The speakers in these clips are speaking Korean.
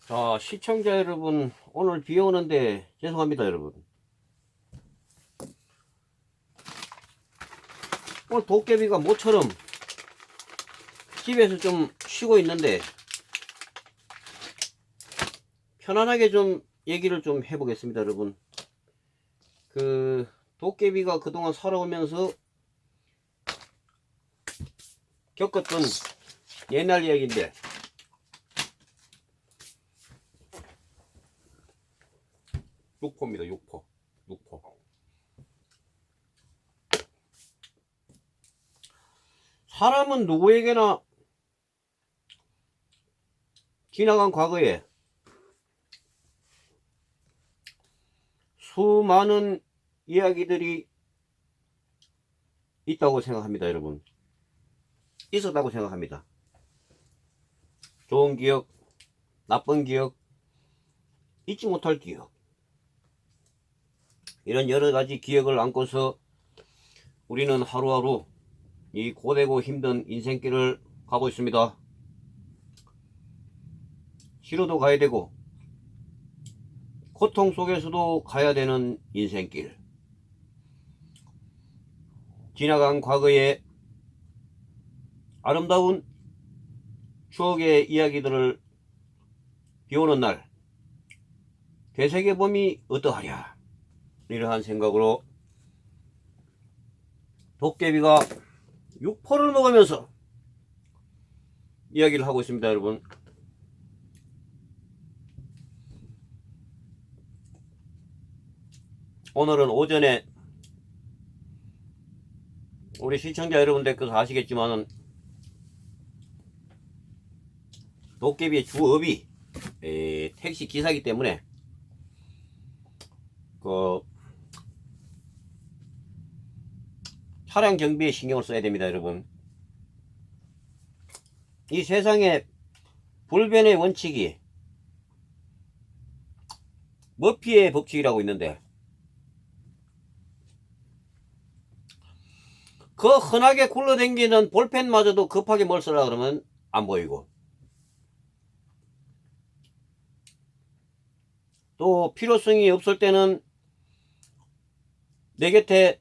자, 시청자 여러분, 오늘 비 오는데 죄송합니다, 여러분. 오늘 도깨비가 모처럼 집에서 좀 쉬고 있는데 편안하게 좀 얘기를 좀 해보겠습니다, 여러분. 도깨비가 그동안 살아오면서 겪었던 옛날 이야기인데, 육포입니다. 육포. 사람은 누구에게나 지나간 과거에 수많은 이야기들이 있다고 생각합니다, 여러분. 있었다고 생각합니다. 좋은 기억, 나쁜 기억, 잊지 못할 기억, 이런 여러가지 기억을 안고서 우리는 하루하루 이 고되고 힘든 인생길을 가고 있습니다. 싫어도 가야 되고 고통 속에서도 가야 되는 인생길. 지나간 과거의 아름다운 추억의 이야기들을 비오는 날 되새겨봄이 어떠하랴, 이러한 생각으로 도깨비가 육포를 먹으면서 이야기를 하고 있습니다, 여러분. 오늘은 오전에 우리 시청자 여러분들께서 아시겠지만은 도깨비의 주업이 택시 기사이기 때문에 차량 경비에 신경을 써야 됩니다, 여러분. 이 세상에 불변의 원칙이 머피의 법칙이라고 있는데, 그 흔하게 굴러다니는 볼펜마저도 급하게 뭘 쓰라 그러면 안 보이고, 또 필요성이 없을 때는 내 곁에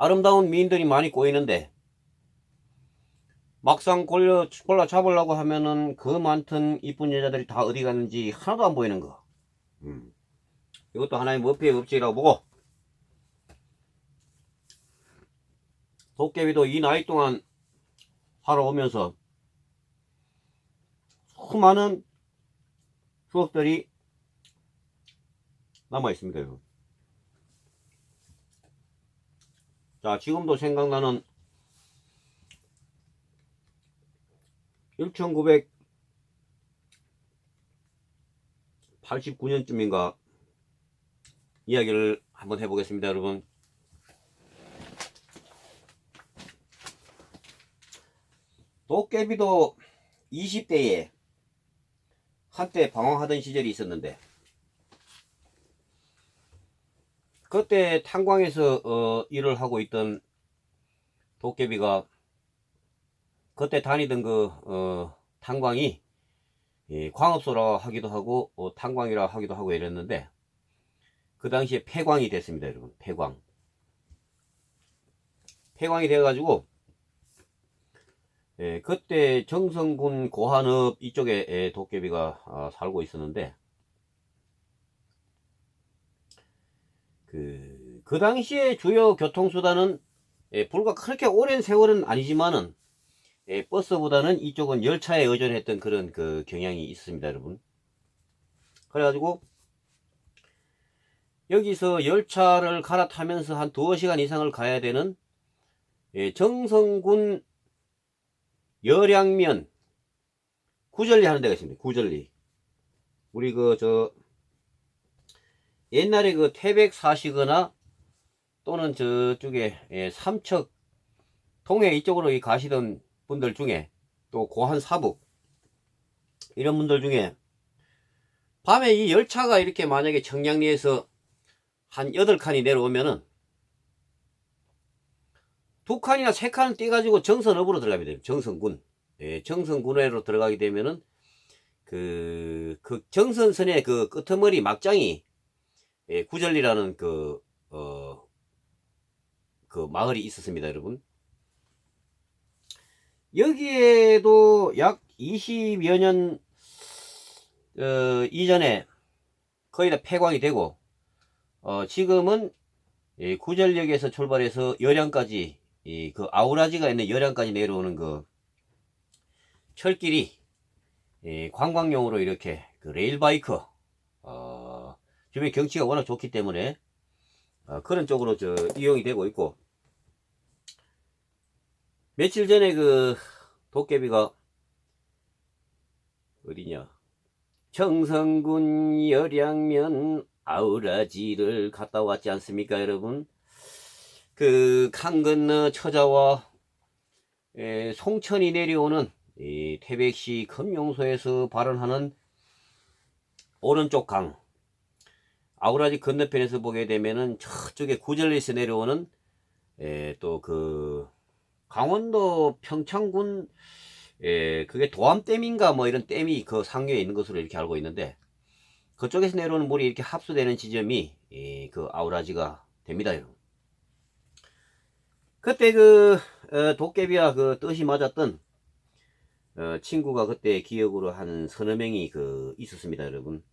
아름다운 미인들이 많이 꼬이는데 막상 골라 잡으려고 하면은 그 많던 이쁜 여자들이 다 어디 갔는지 하나도 안 보이는 거. 이것도 하나의 머피의 법칙이라고 보고, 도깨비도 이 나이 동안 살아오면서 수많은 추억들이 남아 있습니다, 여러분. 자, 지금도 생각나는 1989년쯤인가 이야기를 한번 해보겠습니다, 여러분. 도깨비도 20대에 한때 방황하던 시절이 있었는데, 그때 탄광에서 일을 하고 있던 도깨비가 그때 다니던 탄광이 광업소라 하기도 하고 탄광이라 하기도 하고 이랬는데, 그 당시에 폐광이 됐습니다, 여러분. 폐광이 돼가지고 그때 정성군 고한읍 이쪽에 도깨비가 살고 있었는데, 그 당시에 주요 교통수단은 불과 그렇게 오랜 세월은 아니지만은 버스보다는 이쪽은 열차에 의존했던 그런 그 경향이 있습니다, 여러분. 그래가지고 여기서 열차를 갈아타면서 한 2시간 이상을 가야 되는 정성군 여량면 구절리 하는 데가 있습니다. 구절리. 우리 옛날에 태백 사시거나 또는 저쪽에 삼척 통해 이쪽으로 가시던 분들 중에, 또 고한 사북 이런 분들 중에 밤에 이 열차가 이렇게 만약에 청량리에서 한 8칸이 내려오면은 2칸이나 3칸은 떼가지고 정선읍으로 들어가게 됩니다. 정선군. 정선군으로 들어가게 되면은 그 정선선의 그 끄트머리 막장이 구절리라는 그 마을이 있었습니다, 여러분. 여기에도 약 20여 년 이전에 거의 다 폐광이 되고 지금은 구절역에서 출발해서 열양까지 그 아우라지가 있는 열양까지 내려오는 그 철길이 관광용으로 이렇게 그 레일바이크 주변 경치가 워낙 좋기 때문에 그런 쪽으로 이용이 되고 있고, 며칠 전에 그 도깨비가 어디냐, 청성군 열양면 아우라지를 갔다 왔지 않습니까, 여러분? 그 강 건너 처자와 송천이 내려오는 태백시 금용소에서 발원하는 오른쪽 강, 아우라지 건너편에서 보게 되면은 저쪽에 구절리에서 내려오는 또 그 강원도 평창군 그게 도암댐인가 뭐 이런 댐이 그 상류에 있는 것으로 이렇게 알고 있는데, 그쪽에서 내려오는 물이 이렇게 합수되는 지점이 그 아우라지가 됩니다, 여러분. 그때 그 도깨비와 그 뜻이 맞았던 친구가 그때 기억으로 한 서너 명이 그 있었습니다, 여러분.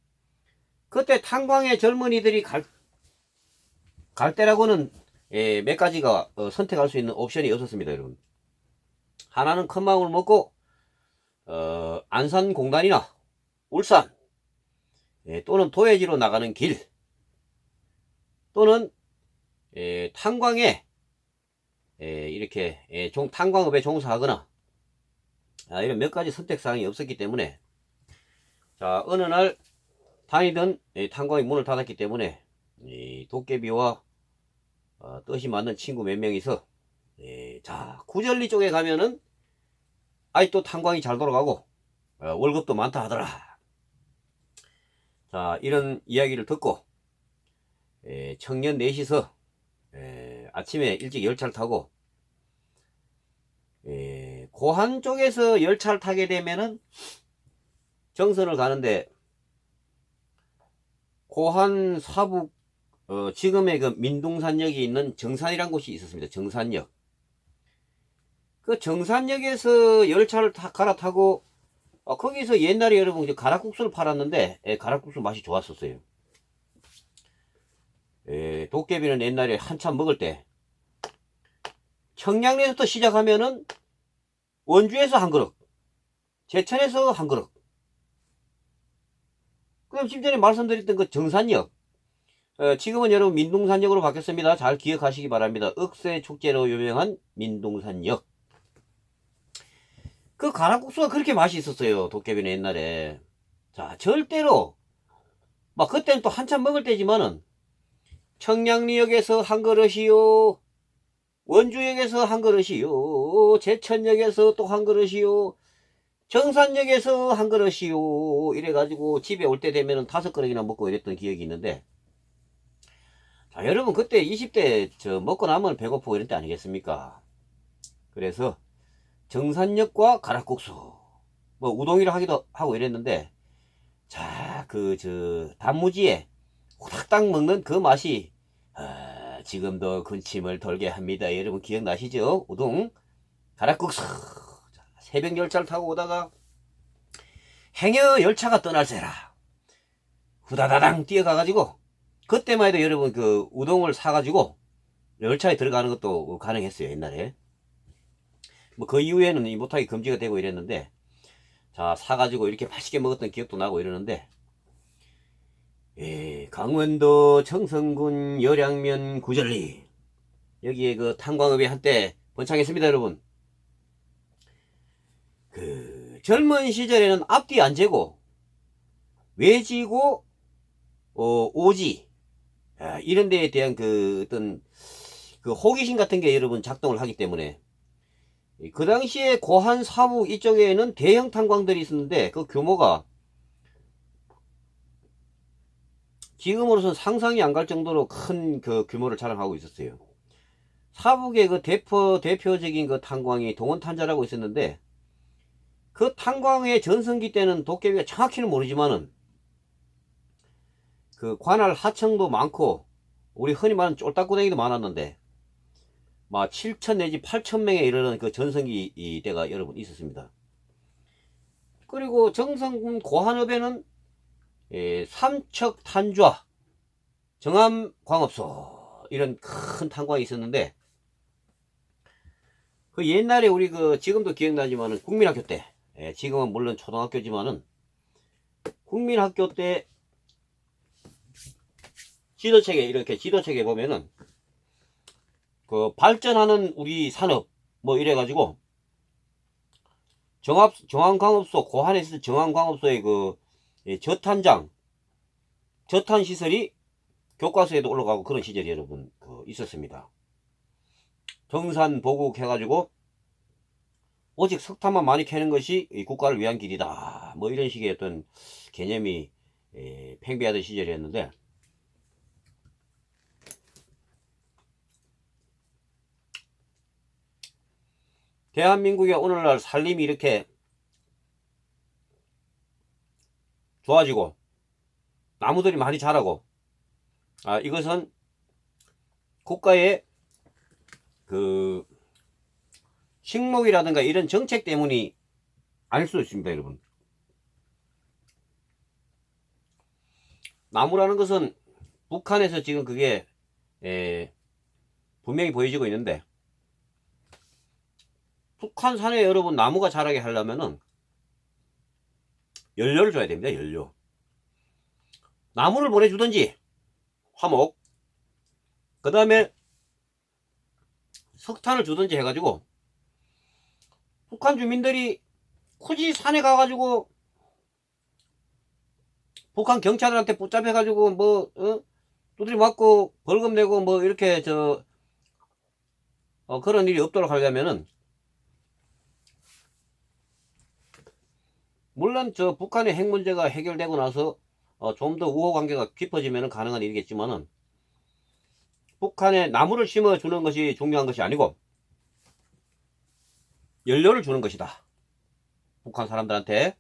그때 탄광의 젊은이들이 갈 때라고는 몇 가지가 선택할 수 있는 옵션이 없었습니다, 여러분. 하나는 큰 마음을 먹고 안산공단이나 울산 또는 도해지로 나가는 길, 또는 탄광에 이렇게 탄광업에 종사하거나 이런 몇 가지 선택사항이 없었기 때문에, 자, 어느 날 다니던 탄광이 문을 닫았기 때문에 도깨비와 뜻이 맞는 친구 몇 명이서 자, 구절리 쪽에 가면은 아직도 탄광이 잘 돌아가고 월급도 많다 하더라. 자, 이런 이야기를 듣고 청년 넷이서 아침에 일찍 열차를 타고 고한 쪽에서 열차를 타게 되면은 정선을 가는데, 고한 사북 지금의 그 민둥산역이 있는 정산이란 곳이 있었습니다. 정산역. 그 정산역에서 열차를 갈아타고 거기서 옛날에 여러분 가락국수를 팔았는데 가락국수 맛이 좋았었어요. 도깨비는 옛날에 한참 먹을 때 청량리에서부터 시작하면은 원주에서 한 그릇, 제천에서 한 그릇, 그럼 지금 전에 말씀드렸던 그 정산역, 지금은 여러분 민둥산역으로 바뀌었습니다. 잘 기억하시기 바랍니다. 억새 축제로 유명한 민둥산역. 그 가락국수가 그렇게 맛이 있었어요, 도깨비는 옛날에. 자, 절대로 막 그때는 또 한참 먹을 때지만은 청량리역에서 한 그릇이요, 원주역에서 한 그릇이요, 제천역에서 또 한 그릇이요, 정산역에서 한 그릇이요, 이래가지고 집에 올 때 되면은 5그릇이나 먹고 이랬던 기억이 있는데, 자, 여러분 그때 20대 먹고 나면 배고프고 이런 때 아니겠습니까? 그래서 정산역과 가락국수, 뭐 우동이라 하기도 하고 이랬는데, 자, 단무지에 후닥닥 먹는 그 맛이 지금도 군침을 돌게 합니다. 여러분 기억나시죠? 우동, 가락국수. 자, 새벽 열차를 타고 오다가 행여 열차가 떠날세라 후다다당 뛰어가가지고, 그때만 해도 여러분 그 우동을 사가지고 열차에 들어가는 것도 가능했어요, 옛날에. 뭐 그 이후에는 못하게 금지가 되고 이랬는데, 자, 사가지고 이렇게 맛있게 먹었던 기억도 나고 이러는데, 강원도 청성군 열양면 구절리, 여기에 그 탄광업이 한때 번창했습니다, 여러분. 그 젊은 시절에는 앞뒤 안 재고 외지고 오지 이런 데에 대한 그 어떤 그 호기심 같은 게 여러분 작동을 하기 때문에, 그 당시에 고한 사북 이쪽에는 대형 탄광들이 있었는데 그 규모가 지금으로선 상상이 안 갈 정도로 큰 그 규모를 자랑하고 있었어요. 사북의 그 대표적인 그 탄광이 동원탄자라고 있었는데, 그 탄광의 전성기 때는 도깨비가 정확히는 모르지만은 그 관할 하청도 많고 우리 흔히 말하는 쫄딱구덩이도 많았는데 막 7천 내지 8천 명에 이르는 그 전성기 때가 여러분 있었습니다. 그리고 정성군 고한읍에는 삼척 탄좌, 정암광업소 이런 큰 탄광이 있었는데 그 옛날에 우리 그 지금도 기억나지만은 국민학교 때 지금은 물론 초등학교지만은 국민학교 때 지도책에 이렇게 지도책에 보면은 그 발전하는 우리 산업 뭐 이래가지고 정암광업소 고한에 있을 정암광업소의 그 저탄장 저탄 시설이 교과서에도 올라가고 그런 시절이 여러분 있었습니다. 정산 보국 해가지고 오직 석탄만 많이 캐는 것이 국가를 위한 길이다 뭐 이런 식의 어떤 개념이 팽배하던 시절이었는데 대한민국의 오늘날 살림이 이렇게 좋아지고 나무들이 많이 자라고 이것은 국가의 그 식목이라든가 이런 정책 때문이 아닐 수도 있습니다 여러분. 나무라는 것은 북한에서 지금 그게 분명히 보여지고 있는데 북한산에 여러분 나무가 자라게 하려면은 연료를 줘야 됩니다. 연료. 나무를 보내주든지 화목 그 다음에 석탄을 주든지 해가지고 북한 주민들이 굳이 산에 가가지고 북한 경찰한테 붙잡혀가지고 뭐 두드리 맞고 벌금 내고 뭐 이렇게 그런 일이 없도록 하려면은 물론 북한의 핵 문제가 해결되고 나서 좀 더 우호 관계가 깊어지면 가능한 일이겠지만은 북한에 나무를 심어주는 것이 중요한 것이 아니고 연료를 주는 것이다. 북한 사람들한테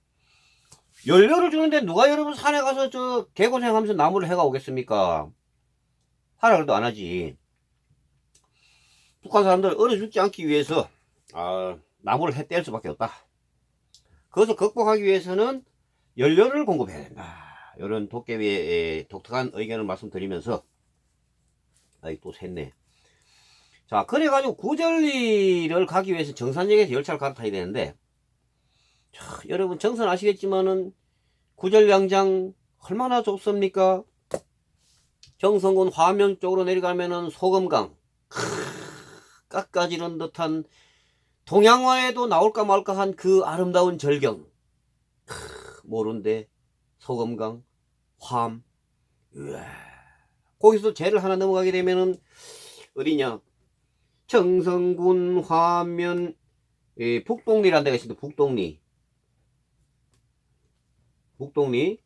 연료를 주는데 누가 여러분 산에 가서 개고생하면서 나무를 해가 오겠습니까? 하라 그래도 안 하지. 북한 사람들 얼어 죽지 않기 위해서 나무를 뗄 수밖에 없다. 그것을 극복하기 위해서는 연료를 공급해야 된다. 이런 도깨비의 독특한 의견을 말씀드리면서 또 샜네. 자, 그래가지고 구절리를 가기 위해서 정산역에서 열차를 갈아타야 되는데 여러분 정선 아시겠지만은 구절량장 얼마나 좁습니까? 정선군 화명 쪽으로 내려가면은 소금강 깎아지는 듯한 동양화에도 나올까 말까 한 그 아름다운 절경 모른데 소금강 화암 거기서 제를 하나 넘어가게 되면은 어디냐 정선군 화면 북동리라는 데가 있습니다. 북동리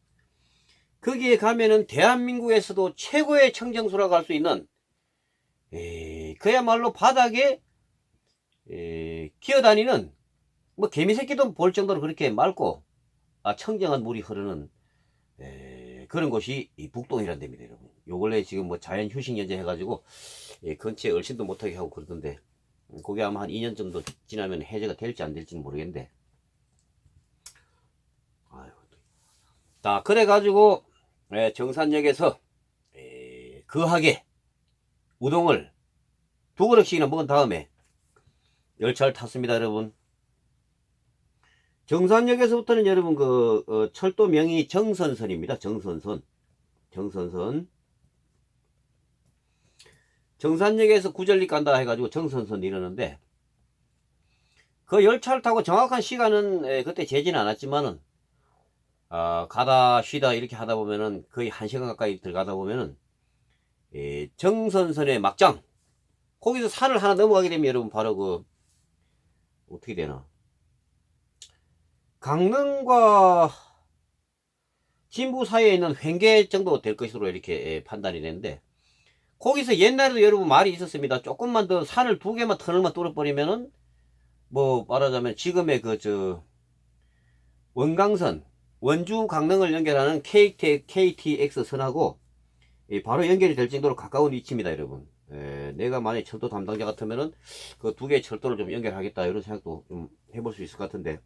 거기에 가면은 대한민국에서도 최고의 청정수라고 할 수 있는 그야말로 바닥에 기어다니는 뭐 개미새끼도 볼 정도로 그렇게 맑고 청정한 물이 흐르는 그런 곳이 이 북동이라는 데입니다 여러분. 요 근래 지금 뭐 자연 휴식 연재 해가지고 근처에 얼씬도 못하게 하고 그러던데 그게 아마 한 2년 정도 지나면 해제가 될지 안 될지는 모르겠는데 자 그래가지고 정산역에서 거하게 우동을 2그릇씩이나 먹은 다음에 열차를 탔습니다 여러분. 정산역에서부터는 여러분 철도명이 정선선입니다. 정선선 정산역에서 구절리 간다 해가지고 정선선 이러는데 그 열차를 타고 정확한 시간은 그때 재지는 않았지만은 가다 쉬다 이렇게 하다 보면은 거의 1시간 가까이 들어가다 보면은 정선선의 막장 거기서 산을 하나 넘어가게 되면 여러분 바로 어떻게 되나 강릉과 진부 사이에 있는 횡계 정도 될 것으로 이렇게 판단이 되는데 거기서 옛날에도 여러분 말이 있었습니다. 조금만 더 산을 2개만 터널만 뚫어버리면은 뭐 말하자면 지금의 원강선, 원주 강릉을 연결하는 KTX 선하고 바로 연결이 될 정도로 가까운 위치입니다, 여러분. 내가 만약 철도 담당자 같으면은 그 두 개의 철도를 좀 연결하겠다 이런 생각도 좀 해볼 수 있을 것 같은데,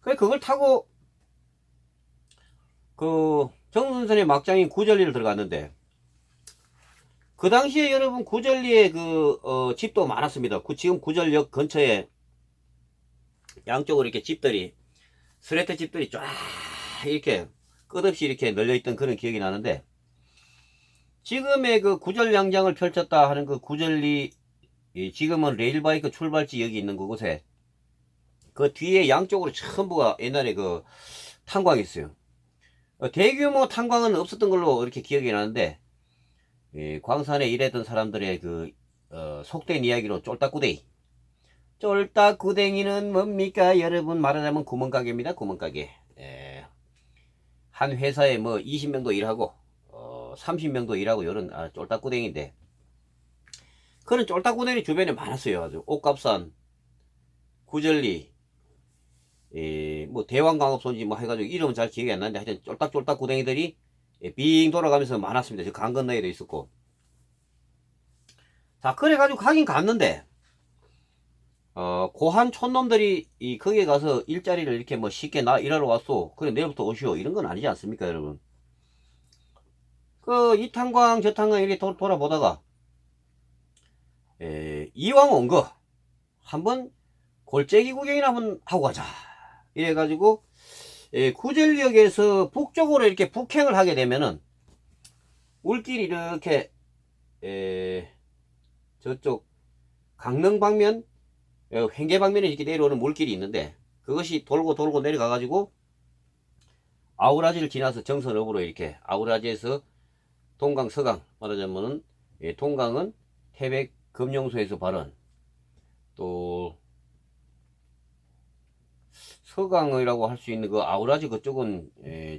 그걸 타고 그 정선선의 막장인 구절리를 들어갔는데, 그 당시에 여러분 구절리에 집도 많았습니다. 지금 구절역 근처에 양쪽으로 이렇게 집들이, 스레트 집들이 쫙 이렇게 끝없이 이렇게 널려있던 그런 기억이 나는데, 지금의 그 구절양장을 펼쳤다 하는 그 구절리, 지금은 레일바이크 출발지역이 있는 그곳에 그 뒤에 양쪽으로 전부가 옛날에 그 탄광이 있어요. 대규모 탄광은 없었던 걸로 이렇게 기억이 나는데, 광산에 일했던 사람들의 속된 이야기로 쫄딱구데이. 쫄딱구댕이는 뭡니까? 여러분, 말하자면 구멍가게입니다. 구멍가게. 한 회사에 뭐 20명도 일하고 30명도 일하고 이런 쫄딱구댕인데, 그런 쫄딱구댕이 주변에 많았어요. 아주 옥갑산, 구절리, 뭐 대왕광업소인지 뭐 해가지고 이름은 잘 기억이 안 나는데, 하여튼 쫄딱쫄딱구댕이들이 빙 돌아가면서 많았습니다. 저 강 건너에도 있었고. 자, 그래가지고 가긴 갔는데, 고한 촌놈들이 거기에 가서 일자리를 이렇게 뭐 쉽게 나 일하러 왔소, 그래 내일부터 오시오, 이런 건 아니지 않습니까, 여러분? 이 탄광 저 탄광 이렇게 돌아보다가 이왕 온 거 한번 골짜기 구경이나 한번 하고 가자 이래가지고, 구절역에서 북쪽으로 이렇게 북행을 하게 되면은 물길이 이렇게 저쪽 강릉 방면, 횡계 방면에 이렇게 내려오는 물길이 있는데, 그것이 돌고 돌고 내려가가지고 아우라지를 지나서 정선읍으로 이렇게, 아우라지에서 동강 서강, 말하자면은 동강은 태백 금용소에서 발원, 또 서강이라고 할 수 있는 그 아우라지 그쪽은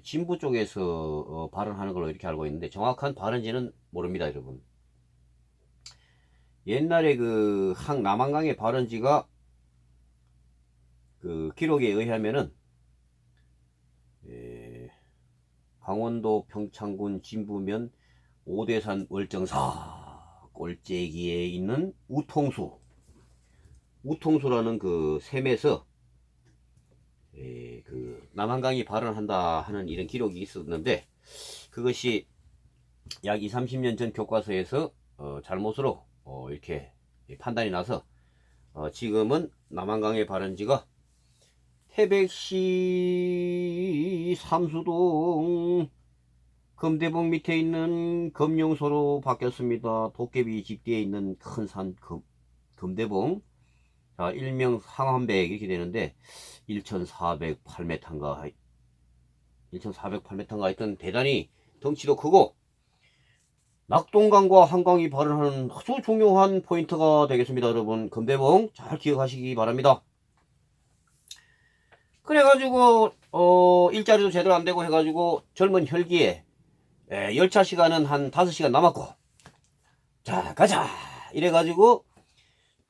진부 쪽에서 발원하는 걸로 이렇게 알고 있는데, 정확한 발원지는 모릅니다, 여러분. 옛날에 남한강의 발원지가 기록에 의하면은 강원도 평창군 진부면 오대산 월정사 꼴재기에 있는 우통수라는 그 샘에서 남한강이 발원한다 하는 이런 기록이 있었는데, 그것이 약 20, 30년 전 교과서에서 잘못으로 이렇게 판단이 나서 지금은 남한강의 발원지가 태백시 삼수동 금대봉 밑에 있는 금용소로 바뀌었습니다. 도깨비 집뒤에 있는 큰 산 금대봉. 자, 일명 상한백 이렇게 되는데 1408m인가 1408m인가 하여튼 대단히 덩치도 크고 낙동강과 한강이 발원하는 아주 중요한 포인트가 되겠습니다. 여러분, 금대봉 잘 기억하시기 바랍니다. 그래가지고 일자리도 제대로 안되고 해가지고 젊은 혈기에 열차 시간은 한 5시간 남았고, 자 가자 이래가지고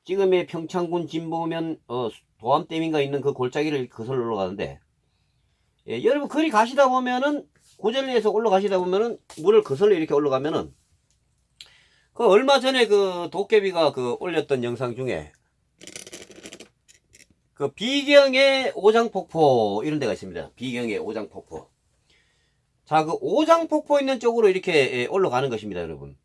지금의 평창군 진부면 도암댐인가 있는 그 골짜기를 거슬러 올라가는데, 여러분 거리 가시다 보면은 구절리에서 올라가시다 보면은 물을 거슬러 이렇게 올라가면은 얼마 전에 도깨비가 올렸던 영상 중에 비경의 오장폭포 이런 데가 있습니다. 비경의 오장폭포. 자, 오장폭포 있는 쪽으로 이렇게 올라가는 것입니다, 여러분.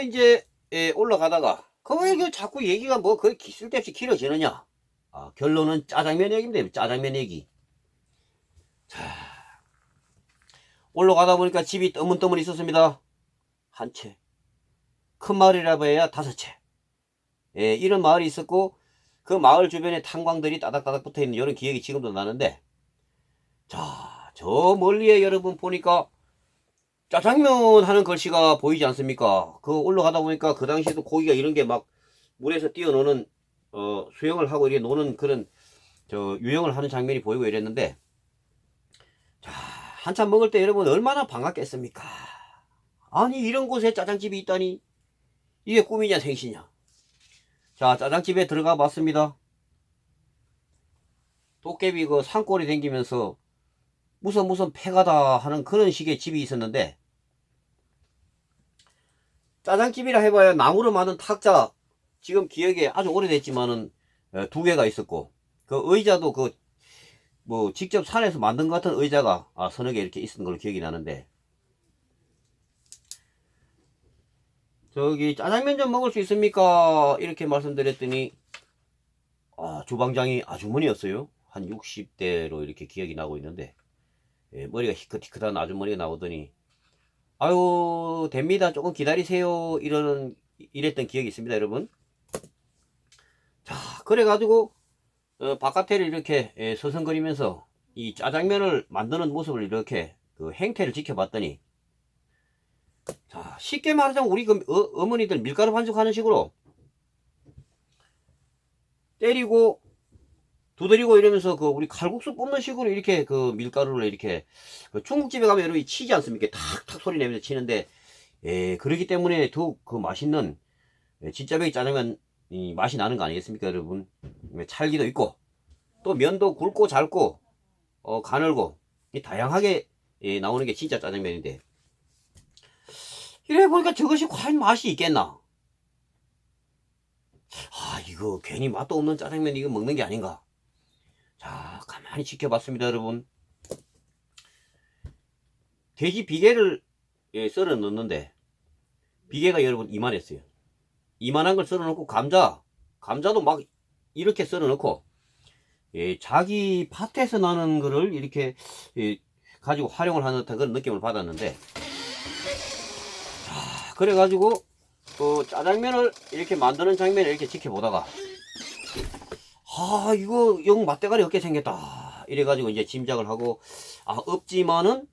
이제 올라가다가 왜 자꾸 얘기가 뭐 거의 쓸데없이 길어지느냐. 결론은 짜장면 얘기입니다. 짜장면 얘기. 자, 올라가다 보니까 집이 떠문떠문 있었습니다. 한 채. 큰 마을이라고 해야 5채. 이런 마을이 있었고, 그 마을 주변에 탄광들이 따닥따닥 붙어있는 이런 기억이 지금도 나는데, 자, 저 멀리에 여러분 보니까 짜장면 하는 글씨가 보이지 않습니까? 올라가다 보니까 그 당시에도 고기가 이런 게 막 물에서 뛰어노는 수영을 하고 이렇게 노는 그런 유영을 하는 장면이 보이고 이랬는데, 자, 한참 먹을 때 여러분 얼마나 반갑겠습니까? 아니, 이런 곳에 짜장집이 있다니, 이게 꿈이냐 생시냐. 자, 짜장집에 들어가 봤습니다. 도깨비 그 산골이 댕기면서 무슨 폐가다 하는 그런 식의 집이 있었는데, 짜장집이라 해봐야 나무로 만든 탁자, 지금 기억에 아주 오래됐지만은 2개가 있었고, 그 의자도 그 뭐 직접 산에서 만든 것 같은 의자가 서너 개 이렇게 있었던 걸로 기억이 나는데, 저기 짜장면 좀 먹을 수 있습니까? 이렇게 말씀드렸더니 주방장이 아주머니였어요. 한 60대로 이렇게 기억이 나고 있는데, 머리가 희끗희끗한 아주머니가 나오더니 아유 됩니다, 조금 기다리세요, 이랬던 기억이 있습니다, 여러분. 자, 그래가지고 바깥에를 이렇게 서성거리면서 이 짜장면을 만드는 모습을 이렇게 그 행태를 지켜봤더니, 자, 쉽게 말하자면 우리 그 어머니들 밀가루 반죽하는 식으로 때리고 두드리고 이러면서 그 우리 칼국수 뽑는 식으로 이렇게 그 밀가루를 이렇게, 그 중국집에 가면 여러분 치지 않습니까? 탁탁 소리 내면서 치는데, 그러기 때문에 더욱 그 맛있는 진짜 배기 짜장면 맛이 나는 거 아니겠습니까, 여러분? 찰기도 있고 또 면도 굵고 잘고 가늘고 다양하게 나오는 게 진짜 짜장면인데, 이래 보니까 저것이 과연 맛이 있겠나? 이거 괜히 맛도 없는 짜장면 이거 먹는 게 아닌가? 자, 가만히 지켜봤습니다, 여러분. 돼지 비계를 썰어 넣는데, 비계가 여러분 이만했어요. 이만한 걸 썰어 넣고, 감자도 막 이렇게 썰어 넣고, 자기 밭에서 나는 거를 이렇게 가지고 활용을 하는 듯한 그런 느낌을 받았는데, 자, 그래가지고 짜장면을 이렇게 만드는 장면을 이렇게 지켜보다가, 이거 영 맛대가리 없게 생겼다 이래가지고 이제 짐작을 하고, 없지만은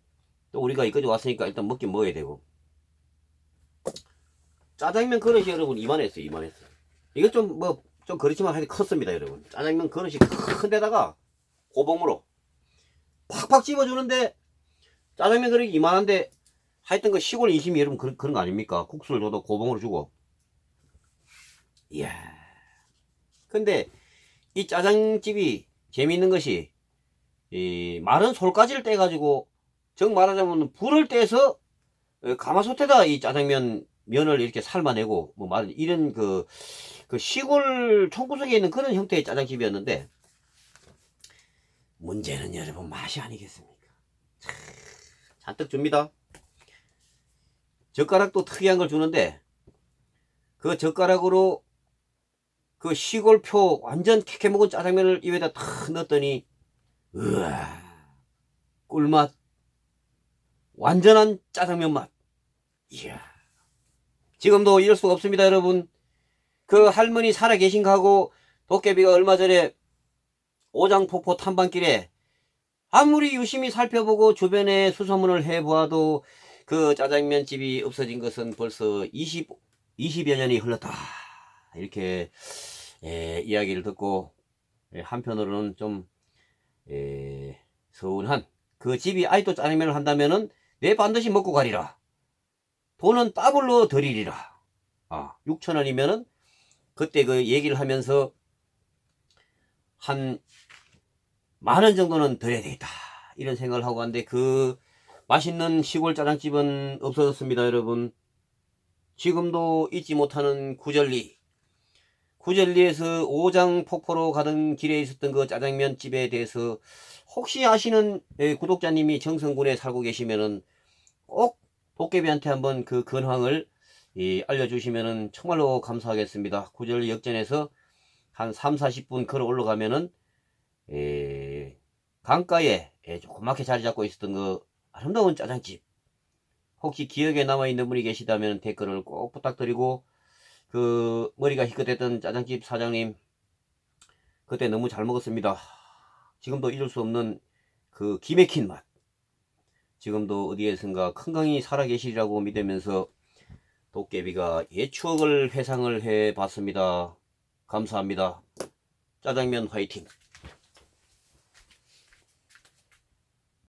또 우리가 이까지 왔으니까 일단 먹긴 먹어야 되고, 짜장면 그릇이 여러분 이만했어요. 이거 좀 그렇지만 하여튼 컸습니다, 여러분. 짜장면 그릇이 큰 데다가 고봉으로 팍팍 집어주는데, 짜장면 그릇이 이만한데 하여튼 그 시골 인심이 여러분 그런 거 아닙니까? 국수를 줘도 고봉으로 주고. 이야. 근데 이 짜장집이 재미있는 것이, 이 마른 솔가지를 떼가지고 정 말하자면 불을 떼서 가마솥에다 이 짜장면 면을 이렇게 삶아내고 뭐 말은 이런 그 시골 총구석에 있는 그런 형태의 짜장집이었는데, 문제는 여러분 맛이 아니겠습니까? 잔뜩 줍니다. 젓가락도 특이한 걸 주는데, 그 젓가락으로 그 시골표 완전 캐캐 먹은 짜장면을 입에다 탁 넣었더니, 으아, 꿀맛, 완전한 짜장면 맛. 이야, 지금도 이럴 수가 없습니다, 여러분. 그 할머니 살아 계신가 하고 도깨비가 얼마 전에 오장폭포 탐방길에 아무리 유심히 살펴보고 주변에 수소문을 해보아도 그 짜장면집이 없어진 것은 벌써 20여 년이 흘렀다, 이렇게 이야기를 듣고, 한편으로는 좀 서운한, 그 집이 아직도 짜장면을 한다면은 내 반드시 먹고 가리라, 돈은 더블로 드리리라. 6,000원이면은 그때 그 얘기를 하면서 한 10,000원 정도는 드려야 되겠다, 이런 생각을 하고 갔는데, 그 맛있는 시골 짜장집은 없어졌습니다, 여러분. 지금도 잊지 못하는 구절리에서 오장폭포로 가던 길에 있었던 그 짜장면 집에 대해서 혹시 아시는 구독자님이 정선군에 살고 계시면은 꼭 도깨비한테 한번 그 근황을 알려주시면은 정말로 감사하겠습니다. 구절리 역전에서 한 3-40분 걸어 올라가면은 강가에 조그맣게 자리 잡고 있었던 그 아름다운 짜장집, 혹시 기억에 남아있는 분이 계시다면 댓글을 꼭 부탁드리고, 그 머리가 희끗했던 짜장집 사장님, 그때 너무 잘 먹었습니다. 지금도 잊을 수 없는 그 기맥힌 맛, 지금도 어디에선가 건강히 살아계시리라고 믿으면서 도깨비가 옛 추억을 회상을 해 봤습니다. 감사합니다. 짜장면 화이팅!